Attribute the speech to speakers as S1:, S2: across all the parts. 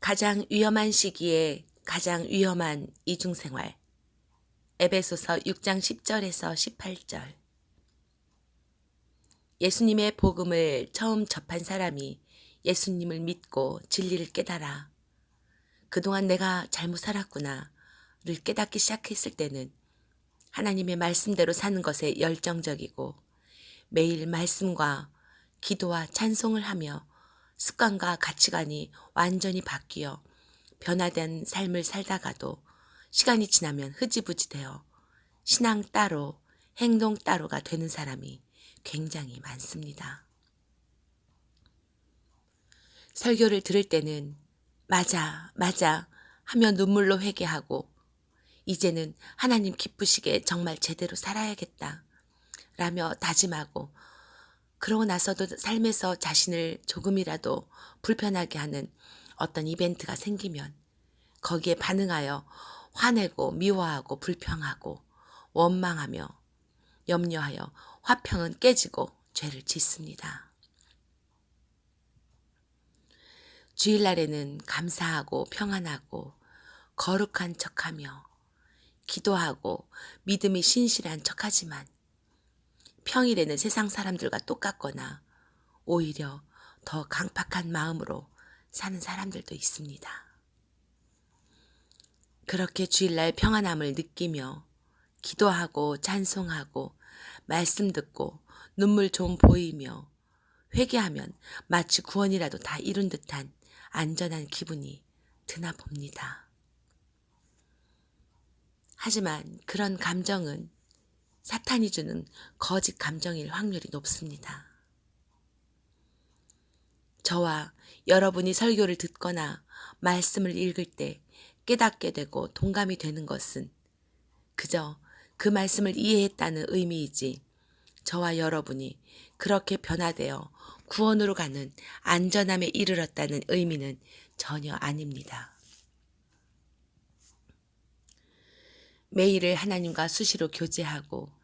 S1: 가장 위험한 시기에 가장 위험한 이중생활. 에베소서 6장 10절에서 18절. 예수님의 복음을 처음 접한 사람이 예수님을 믿고 진리를 깨달아 그동안 내가 잘못 살았구나를 깨닫기 시작했을 때는 하나님의 말씀대로 사는 것에 열정적이고 매일 말씀과 기도와 찬송을 하며 습관과 가치관이 완전히 바뀌어 변화된 삶을 살다가도 시간이 지나면 흐지부지 되어 신앙 따로 행동 따로가 되는 사람이 굉장히 많습니다. 설교를 들을 때는 맞아 하며 눈물로 회개하고 이제는 하나님 기쁘시게 정말 제대로 살아야겠다 라며 다짐하고 그러고 나서도 삶에서 자신을 조금이라도 불편하게 하는 어떤 이벤트가 생기면 거기에 반응하여 화내고 미워하고 불평하고 원망하며 염려하여 화평은 깨지고 죄를 짓습니다. 주일날에는 감사하고 평안하고 거룩한 척하며 기도하고 믿음이 신실한 척하지만 평일에는 세상 사람들과 똑같거나 오히려 더 강팍한 마음으로 사는 사람들도 있습니다. 그렇게 주일날 평안함을 느끼며 기도하고 찬송하고 말씀 듣고 눈물 좀 보이며 회개하면 마치 구원이라도 다 이룬 듯한 안전한 기분이 드나 봅니다. 하지만 그런 감정은 사탄이 주는 거짓 감정일 확률이 높습니다. 저와 여러분이 설교를 듣거나 말씀을 읽을 때 깨닫게 되고 동감이 되는 것은 그저 그 말씀을 이해했다는 의미이지 저와 여러분이 그렇게 변화되어 구원으로 가는 안전함에 이르렀다는 의미는 전혀 아닙니다. 매일을 하나님과 수시로 교제하고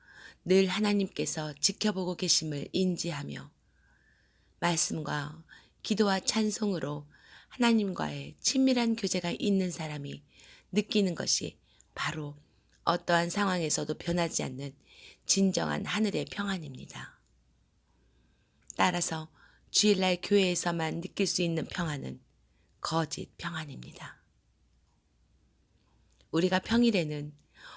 S1: 늘 하나님께서 지켜보고 계심을 인지하며 말씀과 기도와 찬송으로 하나님과의 친밀한 교제가 있는 사람이 느끼는 것이 바로 어떠한 상황에서도 변하지 않는 진정한 하늘의 평안입니다. 따라서 주일날 교회에서만 느낄 수 있는 평안은 거짓 평안입니다. 우리가 평일에는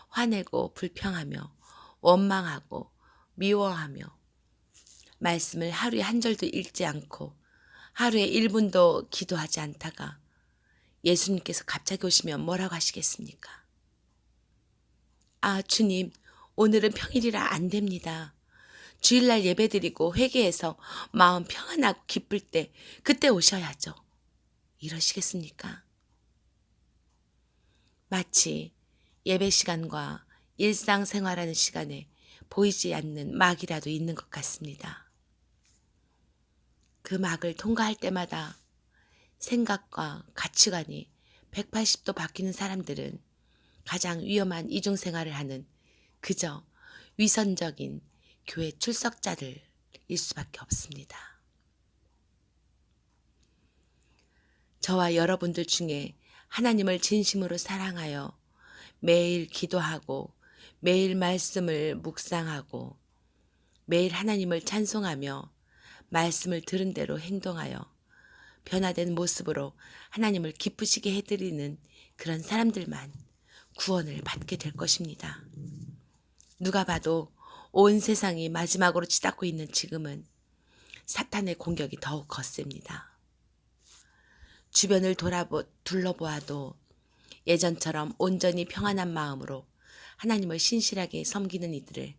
S1: 화내고 불평하며 원망하고 미워하며 말씀을 하루에 한 절도 읽지 않고 하루에 1분도 기도하지 않다가 예수님께서 갑자기 오시면 뭐라고 하시겠습니까? 아, 주님, 오늘은 평일이라 안 됩니다. 주일날 예배드리고 회개해서 마음 평안하고 기쁠 때 그때 오셔야죠. 이러시겠습니까? 마치 예배 시간과 일상생활하는 시간에 보이지 않는 막이라도 있는 것 같습니다. 그 막을 통과할 때마다 생각과 가치관이 180도 바뀌는 사람들은 가장 위험한 이중생활을 하는 그저 위선적인 교회 출석자들일 수밖에 없습니다. 저와 여러분들 중에 하나님을 진심으로 사랑하여 매일 기도하고 매일 말씀을 묵상하고 매일 하나님을 찬송하며 말씀을 들은 대로 행동하여 변화된 모습으로 하나님을 기쁘시게 해드리는 그런 사람들만 구원을 받게 될 것입니다. 누가 봐도 온 세상이 마지막으로 치닫고 있는 지금은 사탄의 공격이 더욱 거셉니다. 주변을 둘러보아도 예전처럼 온전히 평안한 마음으로 하나님을 신실하게 섬기는 이들을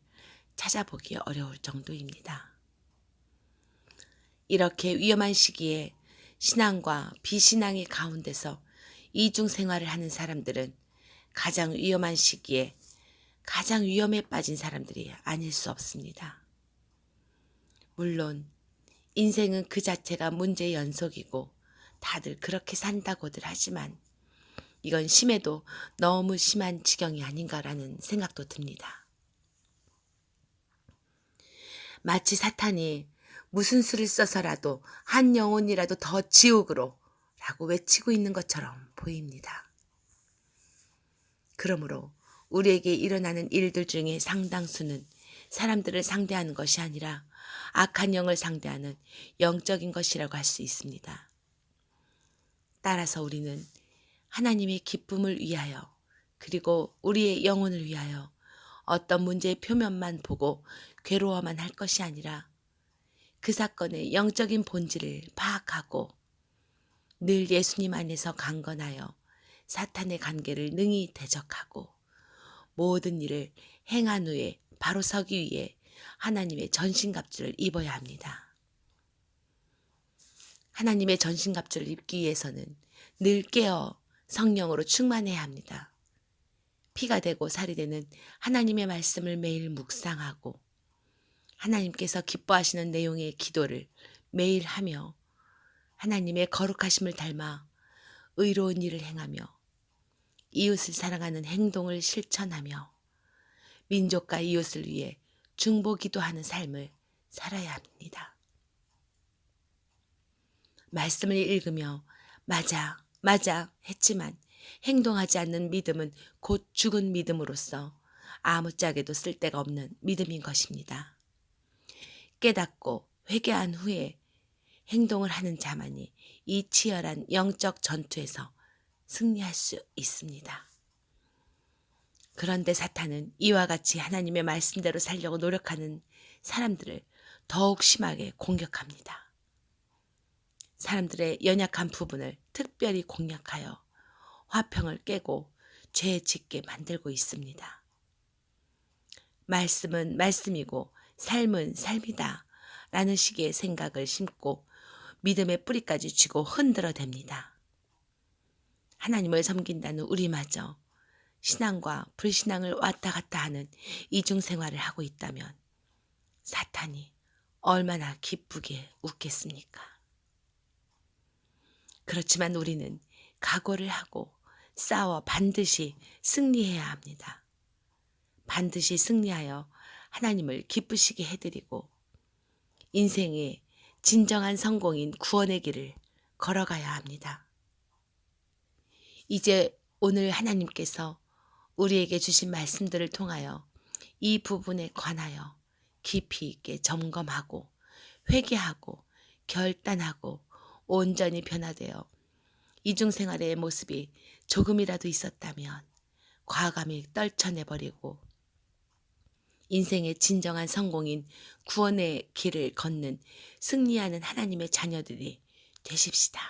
S1: 찾아보기 어려울 정도입니다. 이렇게 위험한 시기에 신앙과 비신앙의 가운데서 이중생활을 하는 사람들은 가장 위험한 시기에 가장 위험에 빠진 사람들이 아닐 수 없습니다. 물론 인생은 그 자체가 문제의 연속이고 다들 그렇게 산다고들 하지만 이건 심해도 너무 심한 지경이 아닌가라는 생각도 듭니다. 마치 사탄이 무슨 수를 써서라도 한 영혼이라도 더 지옥으로 라고 외치고 있는 것처럼 보입니다. 그러므로 우리에게 일어나는 일들 중에 상당수는 사람들을 상대하는 것이 아니라 악한 영을 상대하는 영적인 것이라고 할 수 있습니다. 따라서 우리는 하나님의 기쁨을 위하여 그리고 우리의 영혼을 위하여 어떤 문제의 표면만 보고 괴로워만 할 것이 아니라 그 사건의 영적인 본질을 파악하고 늘 예수님 안에서 강건하여 사탄의 관계를 능히 대적하고 모든 일을 행한 후에 바로 서기 위해 하나님의 전신갑주를 입어야 합니다. 하나님의 전신갑주를 입기 위해서는 늘 깨어 성령으로 충만해야 합니다. 피가 되고 살이 되는 하나님의 말씀을 매일 묵상하고 하나님께서 기뻐하시는 내용의 기도를 매일 하며 하나님의 거룩하심을 닮아 의로운 일을 행하며 이웃을 사랑하는 행동을 실천하며 민족과 이웃을 위해 중보기도하는 삶을 살아야 합니다. 말씀을 읽으며 맞아, 맞아 했지만 행동하지 않는 믿음은 곧 죽은 믿음으로서 아무짝에도 쓸데가 없는 믿음인 것입니다. 깨닫고 회개한 후에 행동을 하는 자만이 이 치열한 영적 전투에서 승리할 수 있습니다. 그런데 사탄은 이와 같이 하나님의 말씀대로 살려고 노력하는 사람들을 더욱 심하게 공격합니다. 사람들의 연약한 부분을 특별히 공략하여 화평을 깨고 죄 짓게 만들고 있습니다. 말씀은 말씀이고 삶은 삶이다 라는 식의 생각을 심고 믿음의 뿌리까지 쥐고 흔들어댑니다. 하나님을 섬긴다는 우리마저 신앙과 불신앙을 왔다 갔다 하는 이중생활을 하고 있다면 사탄이 얼마나 기쁘게 웃겠습니까? 그렇지만 우리는 각오를 하고 싸워 반드시 승리해야 합니다. 반드시 승리하여 하나님을 기쁘시게 해드리고 인생의 진정한 성공인 구원의 길을 걸어가야 합니다. 이제 오늘 하나님께서 우리에게 주신 말씀들을 통하여 이 부분에 관하여 깊이 있게 점검하고 회개하고 결단하고 온전히 변화되어 이중생활의 모습이 조금이라도 있었다면 과감히 떨쳐내버리고 인생의 진정한 성공인 구원의 길을 걷는 승리하는 하나님의 자녀들이 되십시다.